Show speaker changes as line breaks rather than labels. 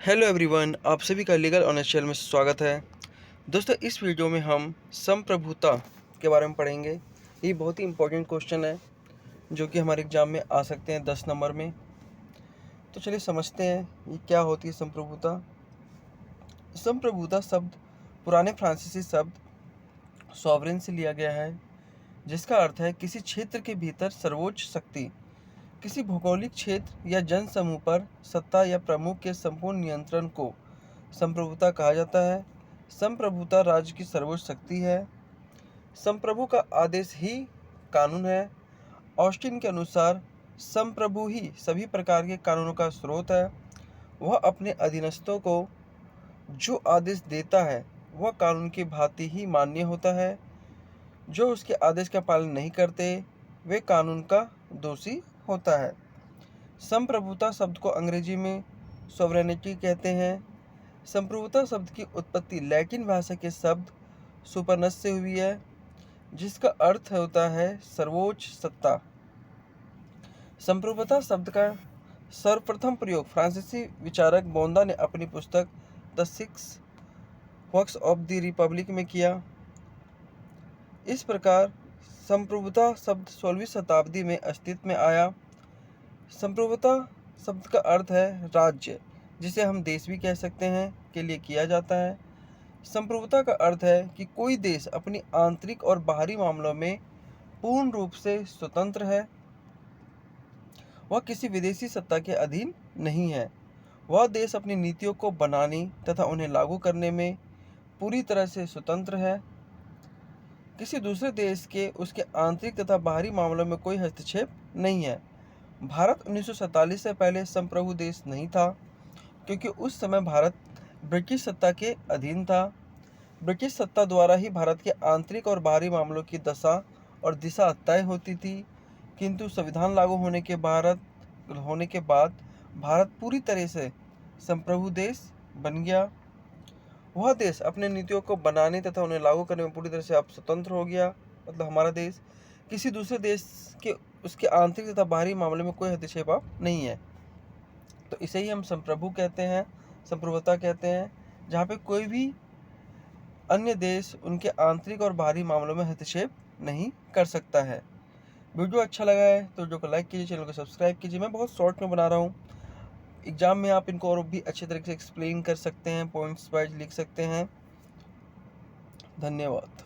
Hello everyone, आप सभी का लीगल ऑनेस्ट चैनल में स्वागत है। दोस्तों, इस वीडियो में हम संप्रभुता के बारे में पढ़ेंगे। ये बहुत ही इंपॉर्टेंट क्वेश्चन है जो कि हमारे एग्जाम में आ सकते हैं 10 नंबर में। तो चलिए समझते हैं ये क्या होती है संप्रभुता। संप्रभुता शब्द पुराने फ्रांसीसी शब्द सॉवरेन से लिया गया है, जिसका अर्थ है किसी क्षेत्र के भीतर सर्वोच्च शक्ति, किसी भौगोलिक क्षेत्र या जन समूह पर सत्ता या प्रमुख के संपूर्ण नियंत्रण को संप्रभुता कहा जाता है। संप्रभुता राज्य की सर्वोच्च शक्ति है। संप्रभु का आदेश ही कानून है। ऑस्टिन के अनुसार संप्रभु ही सभी प्रकार के कानूनों का स्रोत है। वह अपने अधीनस्थों को जो आदेश देता है वह कानून की भांति ही मान्य होता है। जो उसके आदेश का पालन नहीं करते वे कानून का दोषी होता है। संप्रभुता शब्द को अंग्रेजी में सोवरेनिटी कहते हैं। संप्रभुता शब्द की उत्पत्ति लैटिन भाषा के शब्द सुपरनस से हुई है, जिसका अर्थ होता है सर्वोच्च सत्ता। संप्रभुता शब्द का सर्वप्रथम प्रयोग फ्रांसीसी विचारक बोंदा ने अपनी पुस्तक the 6 works of the Republic में किया। इस प्रकार संप्रभुता शब्द 16वीं शताब्दी में अस्तित्व में आया। संप्रभुता शब्द का अर्थ है राज्य, जिसे हम देश भी कह सकते हैं, के लिए किया जाता है। संप्रभुता का अर्थ है कि कोई देश अपनी आंतरिक और बाहरी मामलों में पूर्ण रूप से स्वतंत्र है। वह किसी विदेशी सत्ता के अधीन नहीं है। वह देश अपनी नीतियों को बनाने तथा उन्हें लागू करने में पूरी तरह से स्वतंत्र है। किसी दूसरे देश के उसके आंतरिक तथा बाहरी मामलों में कोई हस्तक्षेप नहीं है। भारत 1947 से पहले संप्रभु देश नहीं था, क्योंकि उस समय भारत ब्रिटिश सत्ता के अधीन था। ब्रिटिश सत्ता द्वारा ही भारत के आंतरिक और बाहरी मामलों की दशा और दिशा तय होती थी, किंतु संविधान लागू होने के बाद भारत पूरी तरह से संप्रभु देश बन गया। वह देश अपने नीतियों को बनाने तथा उन्हें लागू करने में पूरी तरह से अब स्वतंत्र हो गया। मतलब हमारा देश किसी दूसरे देश के उसके आंतरिक तथा बाहरी मामले में कोई हस्तक्षेप अब नहीं है। तो इसे ही हम संप्रभु कहते हैं, संप्रभुता कहते हैं, जहाँ पे कोई भी अन्य देश उनके आंतरिक और बाहरी मामलों में हस्तक्षेप नहीं कर सकता है। वीडियो अच्छा लगा है तो वीडियो को लाइक कीजिए, चैनल को सब्सक्राइब कीजिए। मैं बहुत शॉर्ट में बना रहा हूँ। एग्जाम में आप इनको और भी अच्छे तरीके से एक्सप्लेन कर सकते हैं, पॉइंट्स वाइज लिख सकते हैं। धन्यवाद।